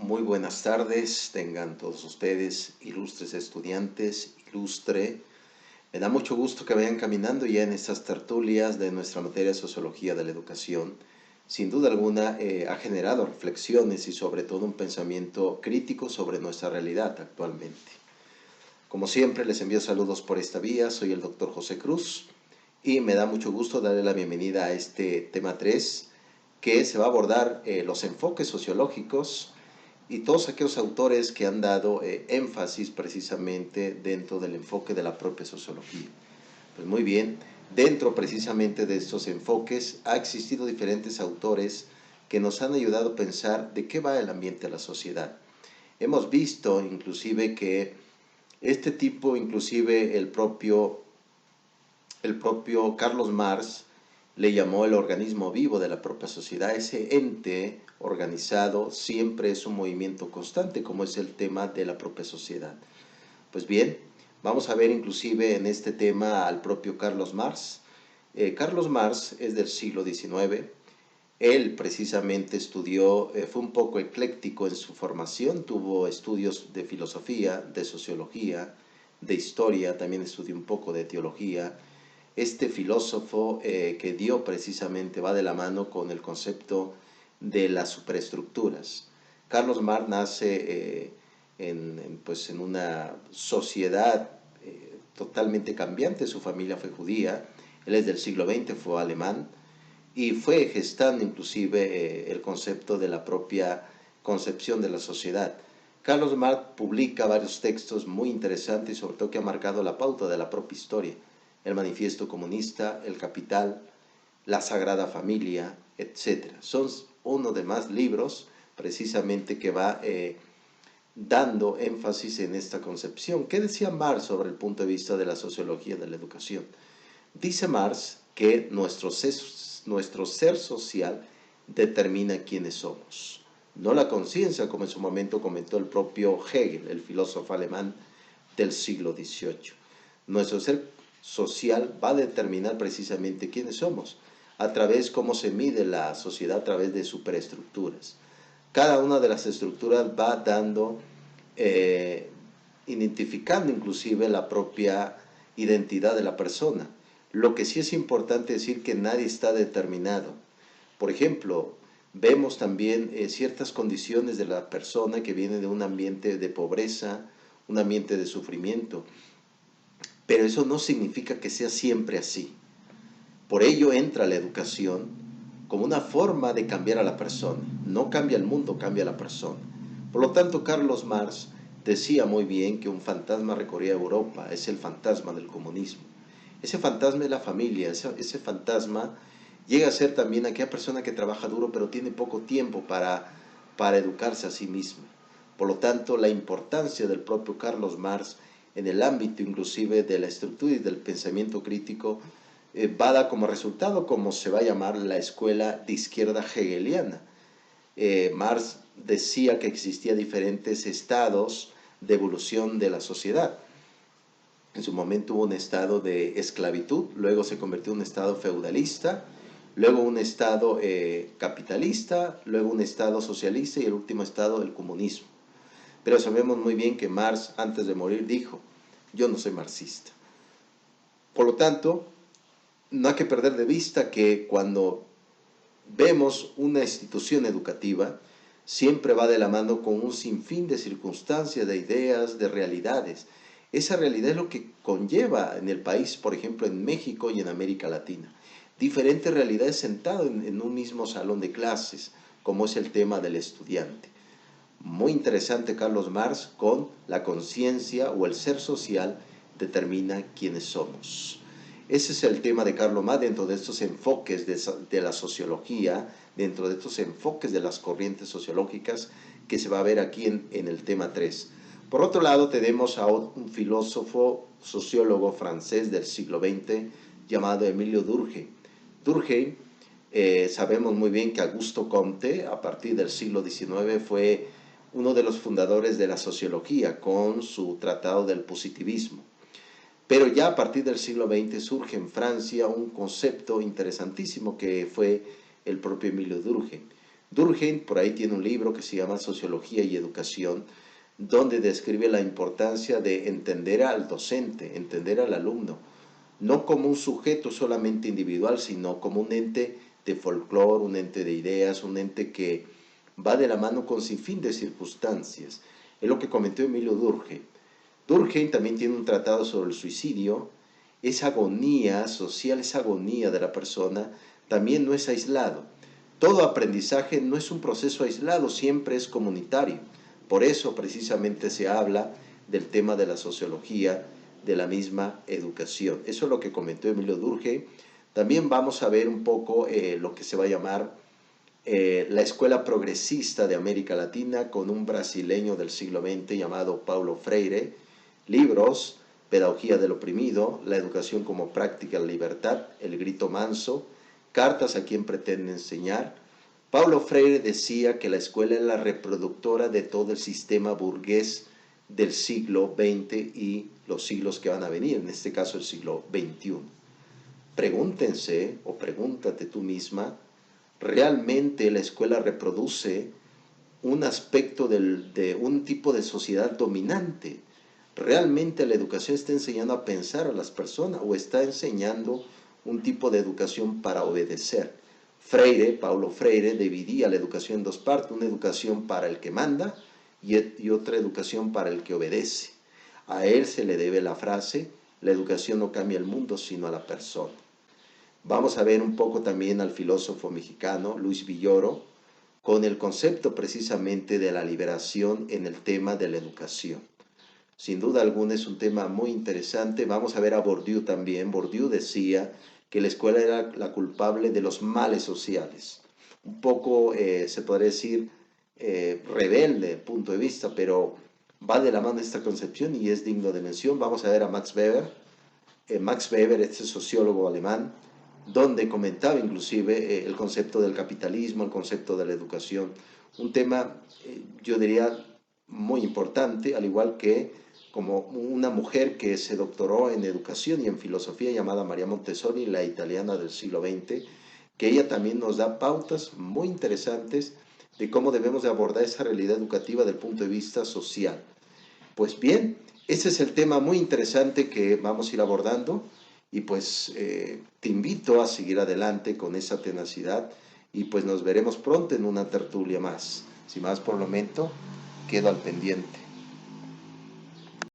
Muy buenas tardes, tengan todos ustedes, ilustres estudiantes, ilustre. Me da mucho gusto que vayan caminando ya en estas tertulias de nuestra materia de Sociología de la Educación. Sin duda alguna ha generado reflexiones y sobre todo un pensamiento crítico sobre nuestra realidad actualmente. Como siempre les envío saludos por esta vía, soy el doctor José Cruz y me da mucho gusto darle la bienvenida a este tema 3 que se va a abordar los enfoques sociológicos y todos aquellos autores que han dado énfasis precisamente dentro del enfoque de la propia sociología. Pues muy bien, dentro precisamente de estos enfoques ha existido diferentes autores que nos han ayudado a pensar de qué va el ambiente de la sociedad. Hemos visto inclusive que este tipo, inclusive el propio Carlos Marx le llamó el organismo vivo de la propia sociedad. Ese ente organizado siempre es un movimiento constante, como es el tema de la propia sociedad. Pues bien, vamos a ver inclusive en este tema al propio Carlos Marx. Carlos Marx es del siglo XIX. Él precisamente estudió, fue un poco ecléctico en su formación, tuvo estudios de filosofía, de sociología, de historia, también estudió un poco de teología. Este filósofo que dio precisamente va de la mano con el concepto de las superestructuras. Carlos Marx nace en una sociedad totalmente cambiante, su familia fue judía, él es del siglo XX, fue alemán, y fue gestando inclusive el concepto de la propia concepción de la sociedad. Carlos Marx publica varios textos muy interesantes y sobre todo que ha marcado la pauta de la propia historia. El Manifiesto Comunista, El Capital, La Sagrada Familia, etc. Son uno de más libros precisamente que va dando énfasis en esta concepción. ¿Qué decía Marx sobre el punto de vista de la sociología de la educación? Dice Marx que nuestro ser social determina quiénes somos, no la conciencia, como en su momento comentó el propio Hegel, el filósofo alemán del siglo XVIII. Nuestro ser social va a determinar precisamente quiénes somos, a través de cómo se mide la sociedad, a través de superestructuras. Cada una de las estructuras va dando, eh, identificando inclusive la propia identidad de la persona. Lo que sí es importante decir que nadie está determinado. Por ejemplo, vemos también ciertas condiciones de la persona que viene de un ambiente de pobreza, un ambiente de sufrimiento, pero eso no significa que sea siempre así. Por ello entra la educación como una forma de cambiar a la persona. No cambia el mundo, cambia a la persona. Por lo tanto, Carlos Marx decía muy bien que un fantasma recorría Europa, es el fantasma del comunismo. Ese fantasma es la familia, ese fantasma llega a ser también aquella persona que trabaja duro pero tiene poco tiempo para educarse a sí misma. Por lo tanto, la importancia del propio Carlos Marx en el ámbito inclusive de la estructura y del pensamiento crítico va a dar como resultado como se va a llamar la escuela de izquierda hegeliana. Marx decía que existía diferentes estados de evolución de la sociedad. En su momento hubo un estado de esclavitud, luego se convirtió en un estado feudalista, luego un estado capitalista, luego un estado socialista y el último estado el comunismo. Pero sabemos muy bien que Marx antes de morir dijo, yo no soy marxista. Por lo tanto, no hay que perder de vista que cuando vemos una institución educativa, siempre va de la mano con un sinfín de circunstancias, de ideas, de realidades. Esa realidad es lo que conlleva en el país, por ejemplo, en México y en América Latina. Diferentes realidades sentadas en un mismo salón de clases, como es el tema del estudiante. Muy interesante Carlos Marx con la conciencia o el ser social determina quiénes somos. Ese es el tema de Carlos Marx dentro de estos enfoques de la sociología, dentro de estos enfoques de las corrientes sociológicas que se va a ver aquí en el tema 3. Por otro lado, tenemos a un filósofo, sociólogo francés del siglo XX llamado Emilio Durkheim. Durkheim, sabemos muy bien que Augusto Comte, a partir del siglo XIX, fue uno de los fundadores de la sociología con su tratado del positivismo. Pero ya a partir del siglo XX surge en Francia un concepto interesantísimo que fue el propio Emilio Durkheim. Durkheim por ahí tiene un libro que se llama Sociología y Educación, donde describe la importancia de entender al docente, entender al alumno, no como un sujeto solamente individual, sino como un ente de folclore, un ente de ideas, un ente que va de la mano con sin fin de circunstancias. Es lo que comentó Emilio Durkheim. Durkheim también tiene un tratado sobre el suicidio. Esa agonía social, esa agonía de la persona, también no es aislado. Todo aprendizaje no es un proceso aislado, siempre es comunitario. Por eso precisamente se habla del tema de la sociología, de la misma educación. Eso es lo que comentó Emilio Durkheim. También vamos a ver un poco lo que se va a llamar la escuela progresista de América Latina con un brasileño del siglo XX llamado Paulo Freire, libros, Pedagogía del oprimido, La educación como práctica de la libertad, El grito manso, Cartas a quien pretende enseñar. Paulo Freire decía que la escuela es la reproductora de todo el sistema burgués del siglo XX y los siglos que van a venir, en este caso el siglo XXI. Pregúntense o pregúntate tú misma, ¿realmente la escuela reproduce un aspecto de un tipo de sociedad dominante? ¿Realmente la educación está enseñando a pensar a las personas o está enseñando un tipo de educación para obedecer? Paulo Freire, dividía la educación en dos partes, una educación para el que manda y otra educación para el que obedece. A él se le debe la frase, la educación no cambia el mundo sino a la persona. Vamos a ver un poco también al filósofo mexicano Luis Villoro con el concepto precisamente de la liberación en el tema de la educación. Sin duda alguna es un tema muy interesante. Vamos a ver a Bourdieu también. Bourdieu decía que la escuela era la culpable de los males sociales. Un poco, se podría decir, rebelde punto de vista, pero va de la mano esta concepción y es digno de mención. Vamos a ver a Max Weber. Max Weber, este sociólogo alemán, donde comentaba inclusive el concepto del capitalismo, el concepto de la educación. Un tema, yo diría, muy importante, al igual que como una mujer que se doctoró en educación y en filosofía llamada María Montessori, la italiana del siglo XX, que ella también nos da pautas muy interesantes de cómo debemos de abordar esa realidad educativa desde el punto de vista social. Pues bien, ese es el tema muy interesante que vamos a ir abordando y pues te invito a seguir adelante con esa tenacidad y pues nos veremos pronto en una tertulia más. Sin más por el momento, quedo al pendiente.